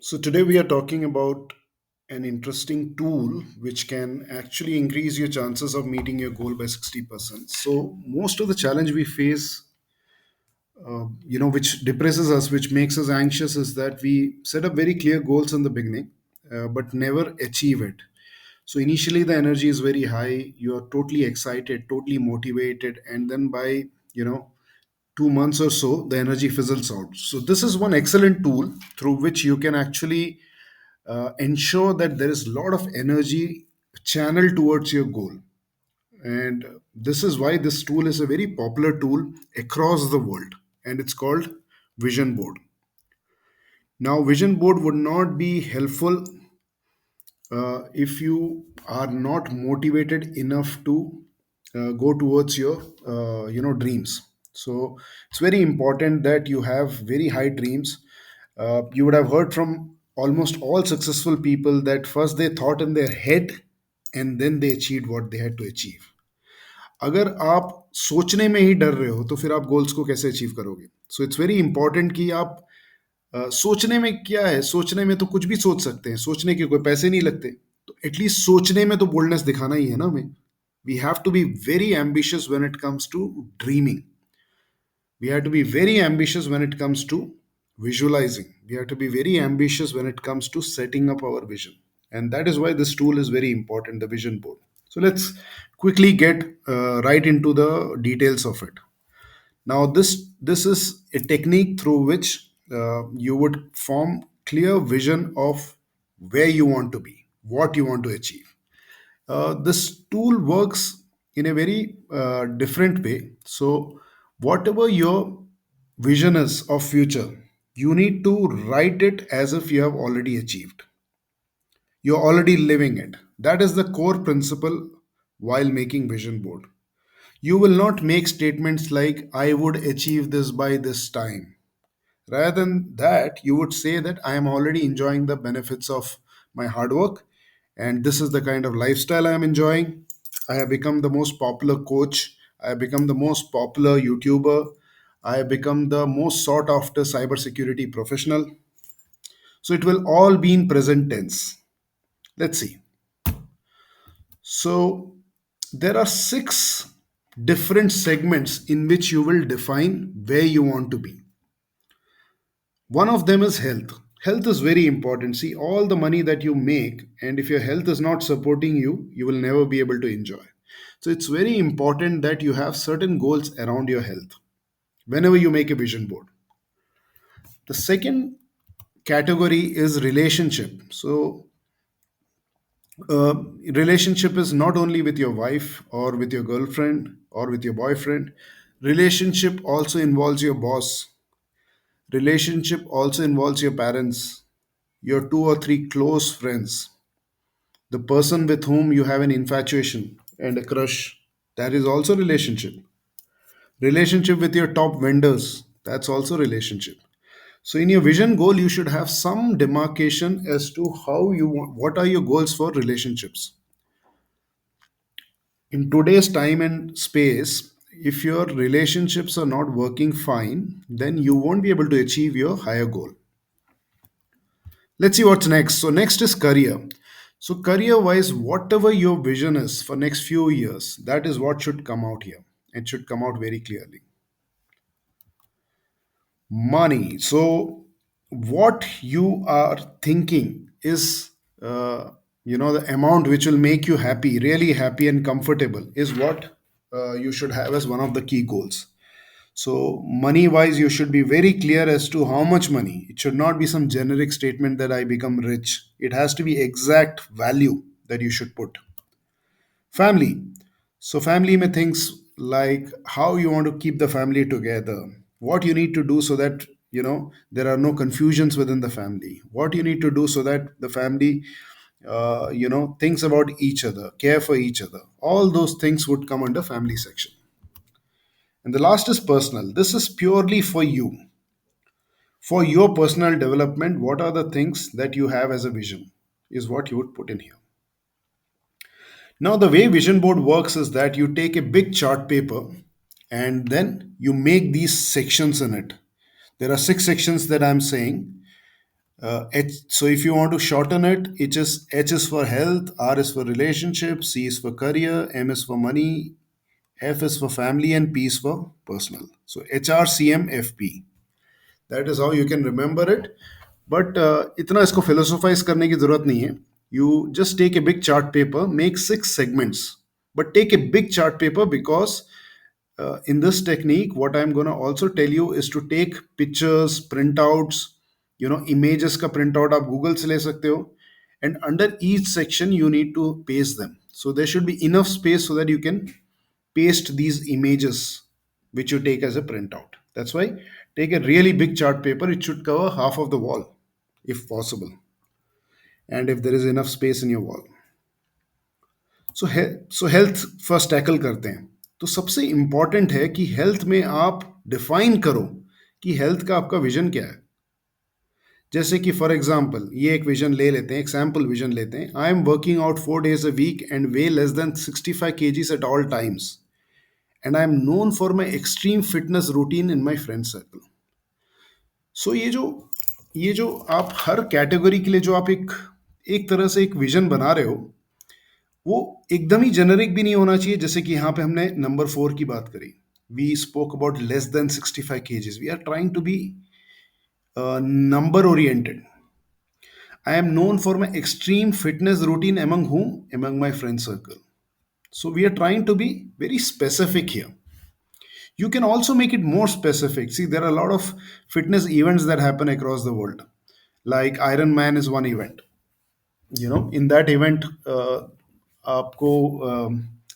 So, today we are talking about an interesting tool which can actually increase your chances of meeting your goal by 60%. So, most of the challenge we face, which depresses us, which makes us anxious, is that we set up very clear goals in the beginning, but never achieve it. So, initially, the energy is very high, you're totally excited, totally motivated, and then by, you know, 2 months or so, the energy fizzles out. So, this is one excellent tool through which you can actually ensure that there is a lot of energy channeled towards your goal. And this is why this tool is a very popular tool across the world, and it's called Vision Board. Now, Vision Board would not be helpful if you are not motivated enough to go towards your dreams. So it's very important that you have very high dreams. You would have heard from almost all successful people that first they thought in their head and then they achieved what they had to achieve. अगर आप सोचने में ही डर रहे हो तो फिर आप गोल्स को कैसे अचीव करोगे? सो इट्स वेरी इंपॉर्टेंट कि आप सोचने में क्या है, सोचने में तो कुछ भी सोच सकते हैं, सोचने के कोई पैसे नहीं लगते। तो एटलीस्ट सोचने में तो बोल्डनेस दिखाना ही है ना हमें। We have to be very ambitious when it comes to dreaming. We have to be very ambitious when it comes to visualizing. We have to be very ambitious when it comes to setting up our vision. And that is why this tool is very important, the vision board. So let's quickly get right into the details of it. Now, this is a technique through which you would form clear vision of where you want to be, what you want to achieve. This tool works in a very different way. So, whatever your vision is of future, you need to write it as if you have already achieved. You're already living it. That is the core principle while making vision board. You will not make statements like I would achieve this by this time. Rather than that, you would say that I am already enjoying the benefits of my hard work, and this is the kind of lifestyle I am enjoying. I have become the most popular coach. I have become the most popular YouTuber. I have become the most sought after cybersecurity professional. So it will all be in present tense. Let's see. So there are six different segments in which you will define where you want to be. One of them is health. Health is very important. See, all the money that you make, and if your health is not supporting you, you will never be able to enjoy. So, it's very important that you have certain goals around your health whenever you make a vision board. The second category is relationship. So, uh, relationship is not only with your wife or with your girlfriend or with your boyfriend. Relationship also involves your boss. Relationship also involves your parents, your two or three close friends, the person with whom you have an infatuation and a crush. That is also relationship. Relationship with your top vendors. That's also relationship. So in your vision goal, you should have some demarcation as to how you want, what are your goals for relationships. In today's time and space, if your relationships are not working fine, then you won't be able to achieve your higher goal. Let's see what's next. So next is career. So career wise, whatever your vision is for next few years, that is what should come out here. It should come out very clearly. Money. So what you are thinking is the amount which will make you happy, really happy and comfortable, is what you should have as one of the key goals. So, money wise, you should be very clear as to how much money. It should not be some generic statement that I become rich. It has to be exact value that you should put. Family. So, family may things like how you want to keep the family together, what you need to do so that there are no confusions within the family, what you need to do so that the family thinks about each other, care for each other. All those things would come under family section. And the last is personal. This is purely for you. For your personal development, what are the things that you have as a vision? Is what you would put in here. Now, the way vision board works is that you take a big chart paper and then you make these sections in it. There are six sections that I'm saying. So if you want to shorten it, H is for health, R is for relationship, C is for career, M is for money, F is for family, and P is for personal. So HRCMFP. That is how you can remember it. But इतना इसको philosophize करने की जरूरत नहीं है. You just take a big chart paper, make 6 segments, but take a big chart paper because in this technique, what I'm going to also tell you is to take pictures, printouts, images का printout आप Google से ले सकते हो, and under each section you need to paste them. So there should be enough space so that you can paste these images which you take as a printout. That's why take a really big chart paper. It should cover half of the wall if possible, and if there is enough space in your wall. So health first tackle करते हैं. तो सबसे important है कि health में आप define करो कि हेल्थ का आपका विजन क्या है. जैसे कि फॉर एग्जांपल ये एक विजन ले लेते हैं, एक सैम्पल विजन लेते हैं. I am working out 4 days a week and weigh less than 65 kgs at all times, and I am known for my extreme fitness routine in my friend circle. सो ये जो आप हर category के लिए जो आप एक एक तरह से एक विजन बना रहे हो, वो एकदम ही जेनरिक भी नहीं होना चाहिए. जैसे कि यहाँ पे हमने नंबर 4 की बात करी, we spoke about less than 65 kgs. We are trying to be number oriented. I am known for my extreme fitness routine among whom? Among my friend circle. So we are trying to be very specific here. You can also make it more specific. See, there are a lot of fitness events that happen across the world. Like Ironman is one event. In that event, आपको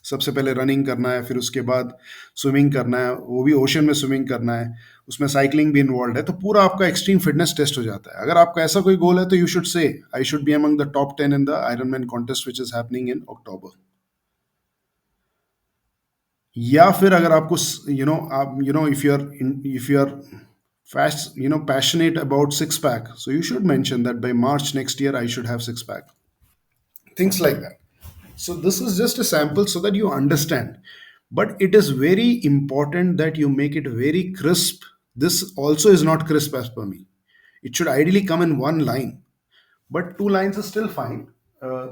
सबसे पहले running करना है, फिर उसके बाद swimming करना है, वो भी ओशन में स्विमिंग करना है, उसमें साइकिलिंग भी इन्वॉल्व है. तो पूरा आपका एक्सट्रीम फिटनेस टेस्ट हो जाता है. अगर आपका ऐसा कोई गोल है तो you should say I should be among the top 10 in the Iron Man contest which is happening in October. या फिर अगर आपको आप if you are fast passionate about six pack, so you should mention that by March next year I should have six pack, things like that. So this is just a sample so that you understand. But it is very important that you make it very crisp. This also is not crisp as per me. It should ideally come in one line, but 2 lines is still fine.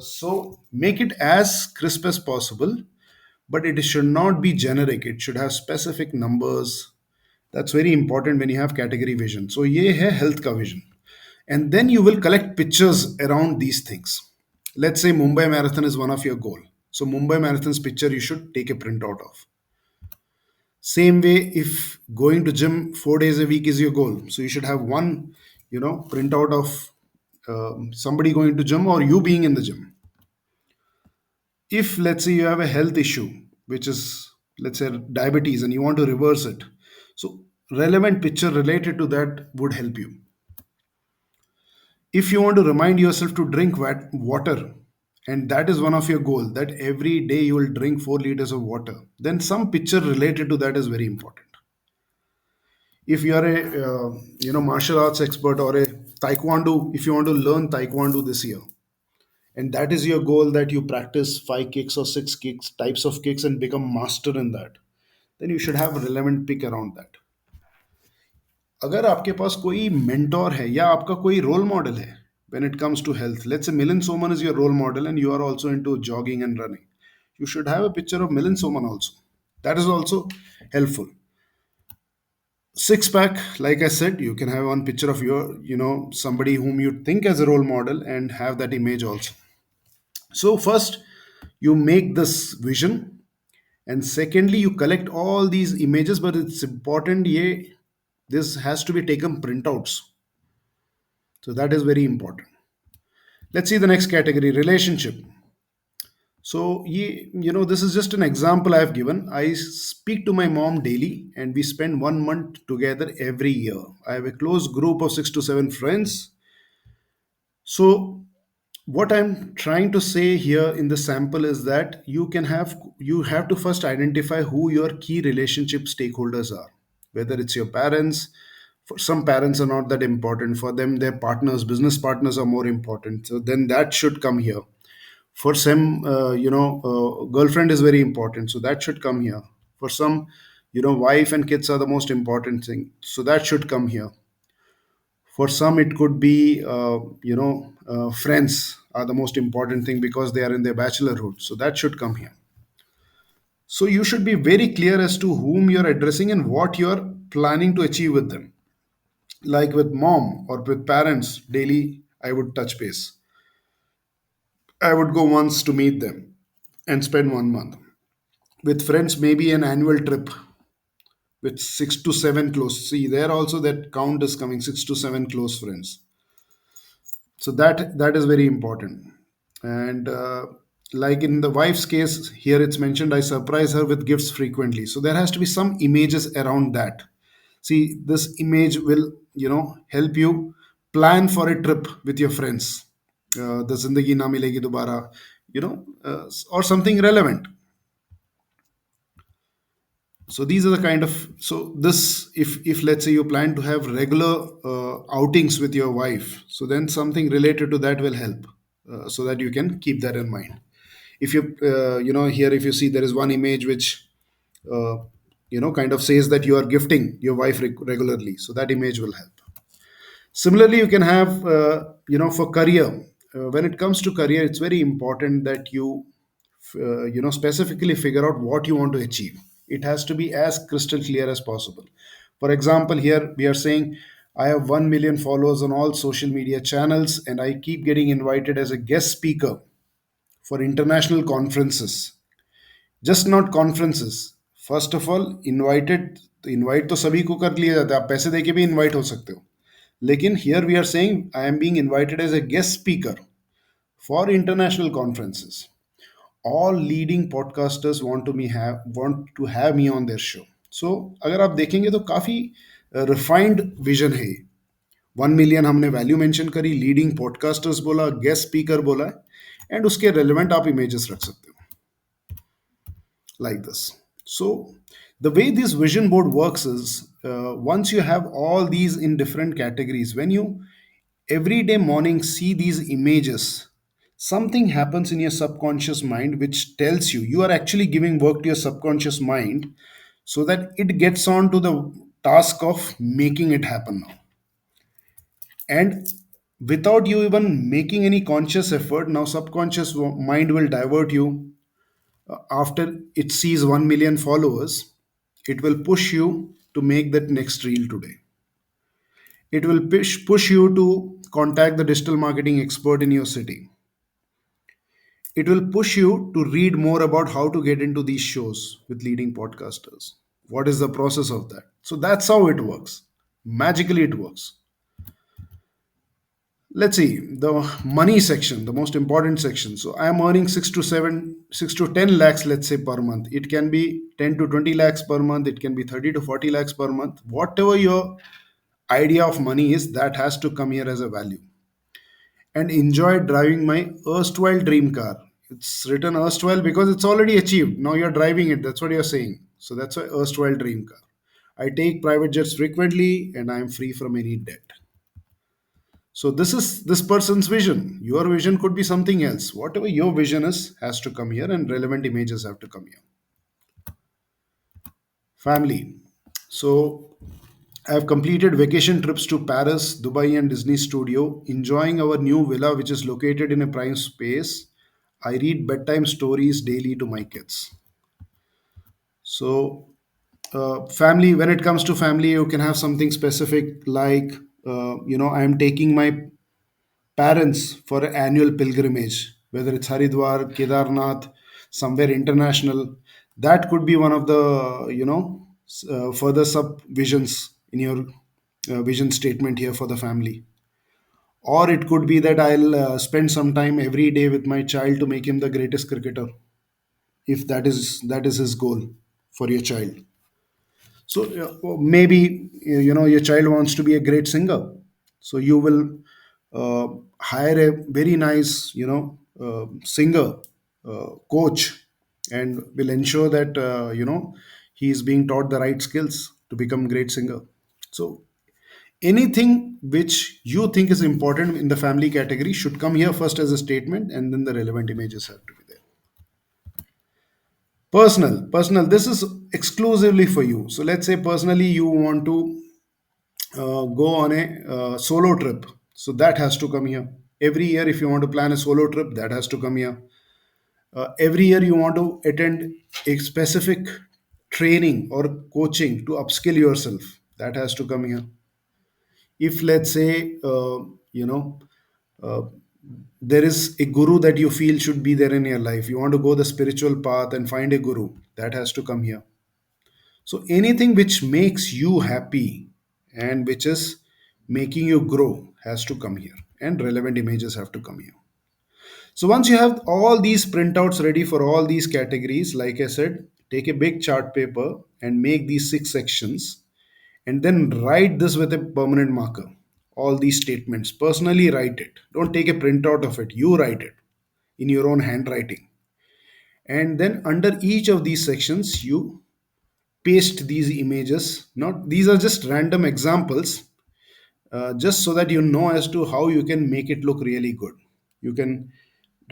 So make it as crisp as possible, but it should not be generic. It should have specific numbers. That's very important when you have category vision. So ये है health का vision. And then you will collect pictures around these things. Let's say Mumbai Marathon is one of your goal. So Mumbai Marathon's picture you should take a printout of. Same way, if going to gym 4 days a week is your goal, so you should have one, printout of somebody going to gym or you being in the gym. If let's say you have a health issue, which is let's say diabetes, and you want to reverse it, so relevant picture related to that would help you. If you want to remind yourself to drink water, and that is one of your goal, that every day you will drink 4 liters of water, then some picture related to that is very important. If you are a martial arts expert or a taekwondo, if you want to learn taekwondo this year, and that is your goal, that you practice 5 kicks or 6 kicks types of kicks and become master in that, then you should have a relevant pick around that. अगर आपके पास कोई mentor है या आपका कोई role model है when it comes to health, let's say Milind Soman is your role model and you are also into jogging and running, you should have a picture of Milind Soman also. That is also helpful. Six pack, like I said, you can have one picture of your, somebody whom you think as a role model and have that image also. So first you make this vision, and secondly you collect all these images, but it's important, this has to be taken printouts. So that is very important. Let's see the next category, relationship. So this is just an example I have given. I speak to my mom daily, and we spend 1 month together every year. I have a close group of 6 to 7 friends. So what I'm trying to say here in the sample is that you have to first identify who your key relationship stakeholders are. Whether it's your parents, for some parents are not that important. For them, their partners, business partners are more important. So then that should come here. For some, girlfriend is very important, so that should come here. For some, wife and kids are the most important thing, so that should come here. For some it could be friends are the most important thing because they are in their bachelorhood, so that should come here. So you should be very clear as to whom you're addressing and what you're planning to achieve with them. Like with mom or with parents, daily I would touch base. I would go once to meet them and spend 1 month. With friends, maybe an annual trip with 6 to 7 close. See, there also that count is coming, 6 to 7 close friends. So that is very important. And like in the wife's case, here it's mentioned, I surprise her with gifts frequently. So there has to be some images around that. See, this image will help you plan for a trip with your friends. The zindagi na milegi dobara, or something relevant. So these are the kind of, so this, if let's say you plan to have regular outings with your wife, so then something related to that will help, so that you can keep that in mind. If you here, if you see, there is one image which uh, kind of says that you are gifting your wife regularly, so that image will help. Similarly, you can have for career, when it comes to career, it's very important that you specifically figure out what you want to achieve. It has to be as crystal clear as possible. For example, here we are saying I have 1 million followers on all social media channels and I keep getting invited as a guest speaker for international conferences. Just not conferences. First of all invited, तो invite तो सभी को कर लिया जाता है, आप पैसे देके भी इनवाइट हो सकते हो. लेकिन here we are saying I am being invited as a guest speaker for international conferences. All leading podcasters want to have me on their show. So अगर आप देखेंगे तो काफ़ी रिफाइंड विजन है ये. 1 मिलियन हमने वैल्यू मेंशन करी, leading podcasters बोला, गेस्ट स्पीकर बोला, एंड उसके रेलिवेंट आप इमेजेस रख सकते हो like this. So, the way this vision board works is, once you have all these in different categories, when you every day morning see these images, something happens in your subconscious mind which tells you you are actually giving work to your subconscious mind so that it gets on to the task of making it happen now. And without you even making any conscious effort, now subconscious mind will divert you. After it sees 1 million followers, it will push you to make that next reel today. It will push you to contact the digital marketing expert in your city. It will push you to read more about how to get into these shows with leading podcasters. What is the process of that? So that's how it works. Magically, it works. Let's see the money section, the most important section. So I am earning 6 to 10 lakhs, let's say, per month. It can be 10 to 20 lakhs per month, it can be 30 to 40 lakhs per month. Whatever your idea of money is, that has to come here as a value. And enjoy driving my erstwhile dream car. It's written erstwhile because it's already achieved, now you're driving it, that's what you're saying. So that's why erstwhile dream car. I take private jets frequently and I am free from any debt. So this is this person's vision. Your vision could be something else. Whatever your vision is has to come here, and relevant images have to come here. Family. So I have completed vacation trips to Paris, Dubai, and Disney Studio, enjoying our new villa, which is located in a prime space. I read bedtime stories daily to my kids. So, family, when it comes to family, you can have something specific like, I am taking my parents for an annual pilgrimage, whether it's Haridwar, Kedarnath, somewhere international. That could be one of the, further sub visions in your vision statement here for the family. Or it could be that I'll spend some time every day with my child to make him the greatest cricketer, if that is his goal for your child. So maybe your child wants to be a great singer, so you will uh, hire a very nice singer coach, and will ensure that he is being taught the right skills to become great singer. So anything which you think is important in the family category should come here first as a statement, and then the relevant images have to be there. Personal, this is exclusively for you. So let's say personally you want to go on a solo trip. So that has to come here. Every year, if you want to plan a solo trip, that has to come here. Every year, you want to attend a specific training or coaching to upskill yourself, that has to come here. If, let's say, uh, there is a guru that you feel should be there in your life, you want to go the spiritual path and find a guru, that has to come here. So anything which makes you happy and which is making you grow has to come here, and relevant images have to come here. So once you have all these printouts ready for all these categories, like I said, take a big chart paper and make these six sections, and then write this with a permanent marker. All these statements, personally write it. Don't take a printout of it. You write it in your own handwriting. And then under each of these sections, you paste these images. Not these are just random examples, just so that you know as to how you can make it look really good. You can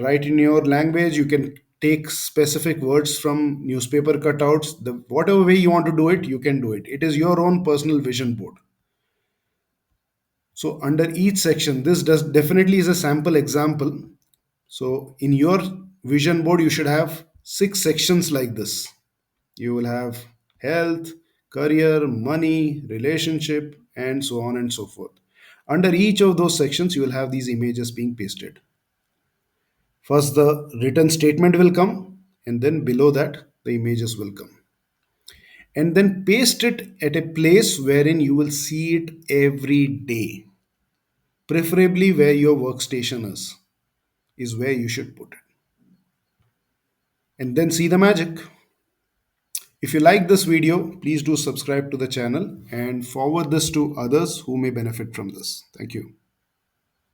write in your language. You can take specific words from newspaper cutouts. The whatever way you want to do it, you can do it. It is your own personal vision board. So under each section, this does definitely is a sample example. So in your vision board, you should have six sections like this. You will have health, career, money, relationship, and so on and so forth. Under each of those sections, you will have these images being pasted. First, the written statement will come, and then below that, the images will come. And then paste it at a place wherein you will see it every day, preferably where your workstation is where you should put it. And then see the magic. If you like this video, please do subscribe to the channel and forward this to others who may benefit from this. Thank you.